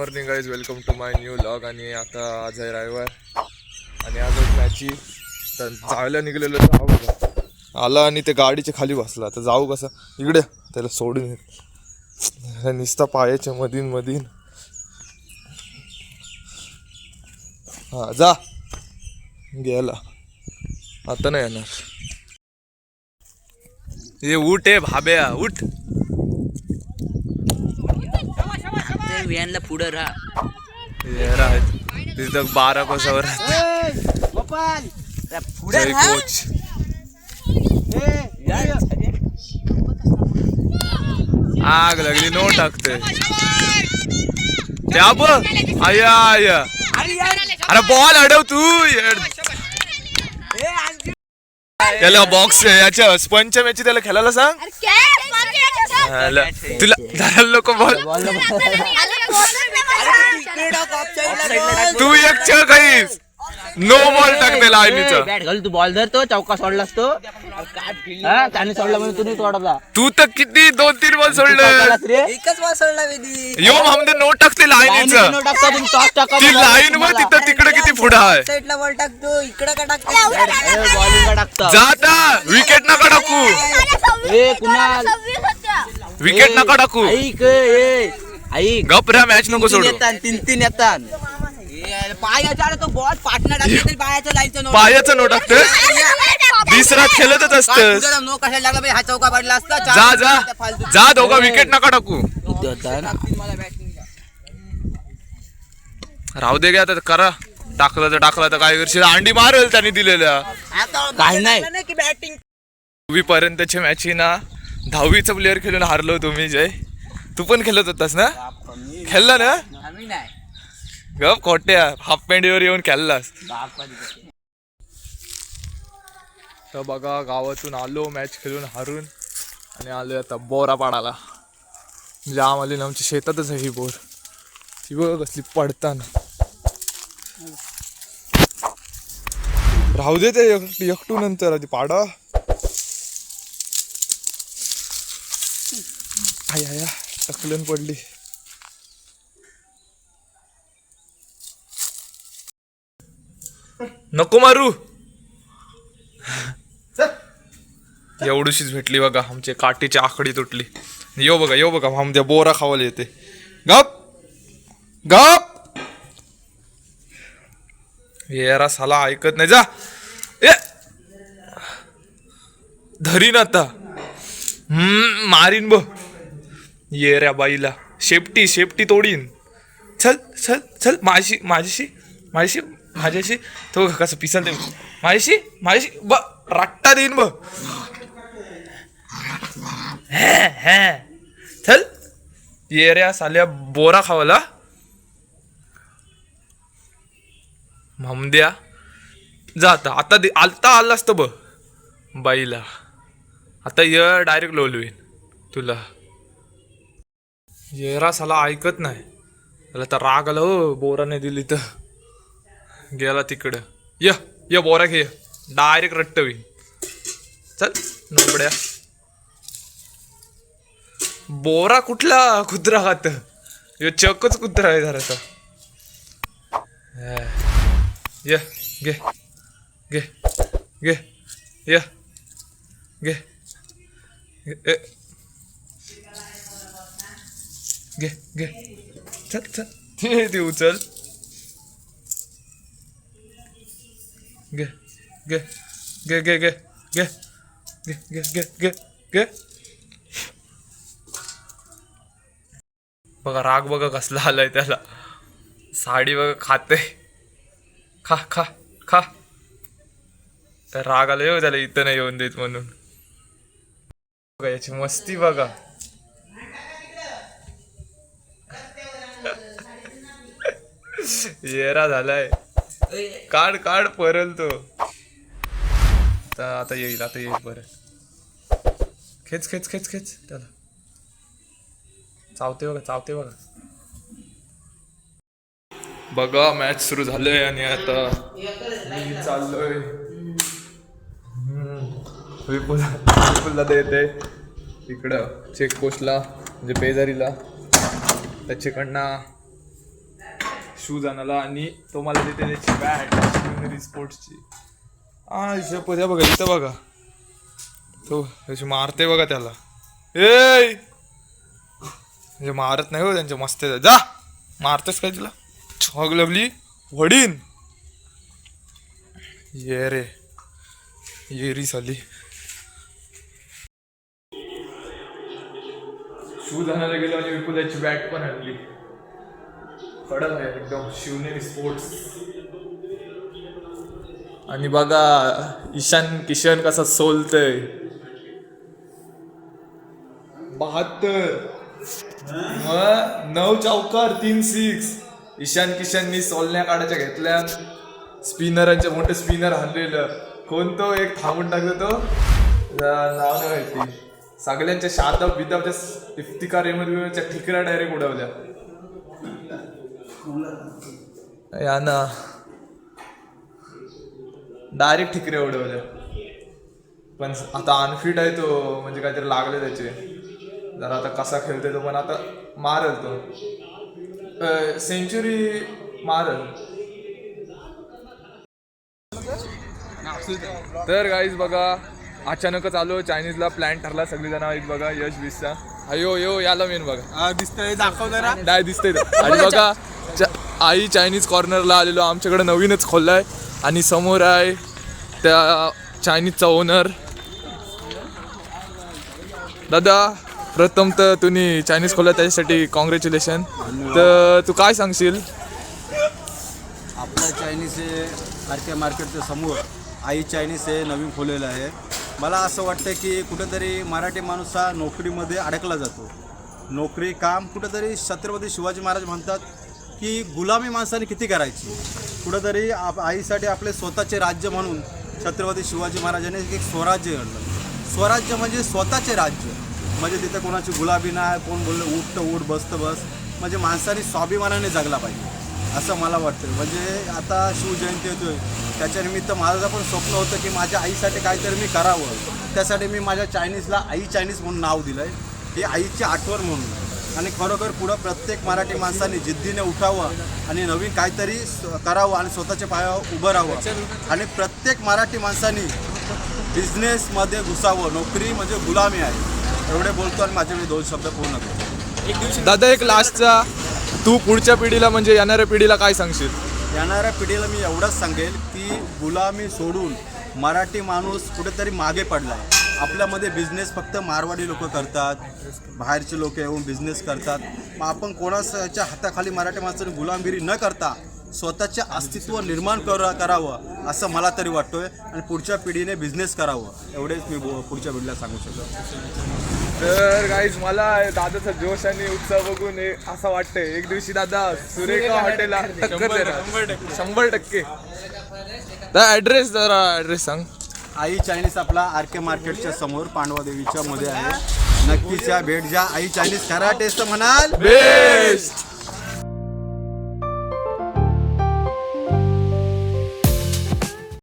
Morning guys, welcome to my new vlog. आणि आता आज आहे रविवार आणि आज मॅची तर जायला निघलेलो. जाऊ बघा आला आणि ते गाडीच्या खाली बसला. आता जाऊ कसं इकडे त्याला सोडून निसता पायाच्या मधीन मधीन. हा जा गेला, आता नाही येणार. ये उठ आहे भाब्या, उठ. व्हॅनला पुढं राहा. तिथं 12 कोसावर जय कोच. आग लागली, नो टाकते त्या ब आया आया. अरे बॉल अडव तू. त्याला बॉक्स याच्या स्पंचच्या मॅची त्याला खेळायला सांग. तुला धरायला लोक बॉल. तू एक च काहीच नो बॉल टाकते लाईनीचा. बॅट घाल तू, बॉल धरतो, चौका सोडलास तो. त्याने सोडला म्हणून तू नाही तोडला. तू तर किती 2-3 बॉल सोडलं. एकच बॉल सोडला वेदी. यो हमने नो टाकते लाईनीचं. ती लाईन वर तिथं तिकडे किती पुढे आहे. साईडला बॉल टाकतो, इकडे का टाकतो. बॉलिंग टाकतो. जाता विकेट नका टाकू. ए कुणाल, विकेट नका टाकू. ऐक ऐक, गप रा, मॅच नको सोडू. तीन येतात. पायाचा तो बॉल पाटणा टाकते तरी पायाच्या लाईनचं नो. पायाचं नो टाकते. दिसरात खेळतच असतस. नो कशाला लागला बे, हा चौका पडला असता. जा जा जा, दोघा विकेट नका टाकू. राहू दे गे, आता करा. टाकलं तर काय करशील. अंडी मारेल त्यांनी दिलेल्या. काही नाही बॅटिंग. 10वी पर्यंतच्या मॅची ना 10वीचा प्लेअर खेळून हारलो तुम्ही. जय तू पण खेळत होतास ना, खेळला ना. आम्ही नाही गप खोट्या, हाफ पॅन्टीवर येऊन खेळलास. तर बघा गावातून आलो मॅच खेळून हारून आणि आलो आता बोरा पाडायला. जाम आली ना आमच्या शेतातच आहे ही बोर. ती बघ कसली पडताना. राहू दे ते एकटू नंतर आधी पाडा. आया टकलन पडली. नको मारू. एवढीशीच भेटली बघा, आमची काठीची आखडी तुटली. यो बघा आमच्या बोरा खावायला येते. गप गप येरा साला ऐकत नाही. जा ए धरीन आता. मारीन ब येऱ्या बाईला. शेपटी तोडीन. चल चल चल माझ्याशी तो कसं पिसल ते. माझ्याशी ब रट्टा देईन ब. चल येऱ्या साल्या बोरा खावाला. ममद्या जा आता आला असतं ब बाईला. आता ये डायरेक्ट लोलवीन तुला. येरा साला ऐकत नाही. त्याला तर राग आला हो, बोराने दिली तर गेला तिकडं. ये बोरा घे, डायरेक्ट रट्टवीन. चल नोबड्या. बोरा कुठला कुत्रा खात, यो चकच कुत्रा आहे जरासा. ये घे घे घे ये घे घे घे चल चल ते उचल. घे घे घे घे घे घे घे घे घे घे. बघा राग बघा कसला आलाय त्याला. साडी बघा खाते. खा खा खा. तर राग आला येऊ त्याला, इथं नाही येऊन देत म्हणून. बघा याची मस्ती बघा. येरा झालाय. काढ परल तो. आता येईल परत. खेच त्याला. चावते बघा. बघा मॅच सुरू झालंय आणि आता मी चाललोय. विपुलला देते इकडं चेकपोस्टला, म्हणजे पेजारीला. त्याच्याकडनं शूज आणायला आणि तो मला देते त्याची बॅट स्पोर्ट्सची. शपथ आहे बघा इथं बघा तो त्याची मारते बघा त्याला. ए म्हणजे मारत नाही हो त्यांच्या मस्त जा मारतेस काय तिला छॉग लवली वडीन ये रे येरी साली. शूज आणायला गेलो आणि विपुलाची बॅट पण आणली. कडक आहे एकदम शिवनेरी स्पोर्ट्स. आणि बघा ईशान किशन कसा सोलतय 72 मग 9 चौकार 3 6. ईशान किशननी सोलण्या काढायच्या घेतल्या. स्पिनरांचे मोठे स्पिनर हरलेलं कोणतो एक थांबून टाकतो तो नाव नाही माहिती. सगळ्यांच्या शातप बिदाबच्या इफ्तिकार एमच्या ठिकऱ्या डायरेक्ट उडवल्या या ना डायरेक्ट ठिकऱ्या उडवल्या. पण आता अनफिट आहे तो म्हणजे काहीतरी लागले त्याचे जरा. आता कसा खेळतोय तो पण आता मारल तो सेंचुरी मारल. तर गाईज बघा अचानकच आलो चायनीजला. प्लॅन ठरला सगळी जण आहेत बघा. यश बिसचा अयो यो याला मेन बघा दिसतंय दाखवलं ना डाय दिसतंय. आणि बघा आई चायनीज कॉर्नरला आलेलो. आमच्याकडे नवीनच खोललाय आणि समोर आहे त्या चायनीजचा ओनर. दादा प्रथम तर तुम्ही चायनीज खोलला त्याच्यासाठी कॉंग्रॅच्युलेशन. तर तू काय सांगशील? आपलं चायनीज हे आरके मार्केटच्या समोर आई चायनीज हे नवीन खोललेलं आहे. मला असं वाटतं की कुठेतरी मराठी माणूस हा नोकरीमध्ये अडकला जातो. नोकरी काम कुठेतरी छत्रपती शिवाजी महाराज म्हणतात की गुलामी माणसाने किती करायची. कुठेतरी आईसाठी आपले स्वतःचे राज्य म्हणून छत्रपती शिवाजी महाराजांनी एक स्वराज्य घडलं. स्वराज्य म्हणजे स्वतःचे राज्य. म्हणजे तिथे कोणाची गुलाबी नाही. कोण बोललं उठ तर उठ बस तर बस. म्हणजे माणसाने स्वाभिमानाने जगला पाहिजे असं मला वाटतं. म्हणजे आता शिवजयंती येतोय त्याच्यानिमित्त माझं पण स्वप्न होतं की माझ्या आईसाठी काहीतरी मी करावं. त्यासाठी मी माझ्या चायनीजला आई चायनीज म्हणून नाव दिलं आहे. ही आईची आठवण म्हणून. आणि खरोखर पुढं प्रत्येक मराठी माणसाने जिद्दीने उठावं आणि नवीन काहीतरी करावं आणि स्वतःच्या पायावर उभं राहावं. आणि प्रत्येक मराठी माणसाने बिझनेसमध्ये घुसावं. नोकरी म्हणजे गुलामी आहे. एवढे बोलतो आणि माझे मी 2 शब्द पूर्ण करतो. दादा एक लास्टचा तू पुढच्या पिढीला म्हणजे येणाऱ्या पिढीला काय सांगशील? येणाऱ्या पिढीला मी एवढंच सांगेल की गुलामी सोडून मराठी माणूस कुठेतरी मागे पडला आहे. आपल्यामध्ये बिझनेस फक्त मारवाडी लोक करतात. बाहेरचे लोक येऊन बिझनेस करतात. मग आपण कोणाच्या हाताखाली मराठी माणसाने गुलामगिरी न करता स्वतःचे अस्तित्व निर्माण करावं असं मला तरी वाटतोय. आणि पुढच्या पिढीने बिझनेस करावं एवढेच मी पुढच्या पिढीला सांगू शकतो. तर गाईज मला दादाचा जोश आणि उत्साह बघून असं वाटतंय एक दिवशी दादा सुरेखा हॉटेलला टक्कर देणार 100%. तर ॲड्रेस सांग. आई चायनीज आपला आरके मार्केटच्या समोर पांडवा देवीच्या मध्ये आहे. नक्कीच या भेट द्या. आई चायनीज खरा टेस्ट म्हणाल बेस्ट.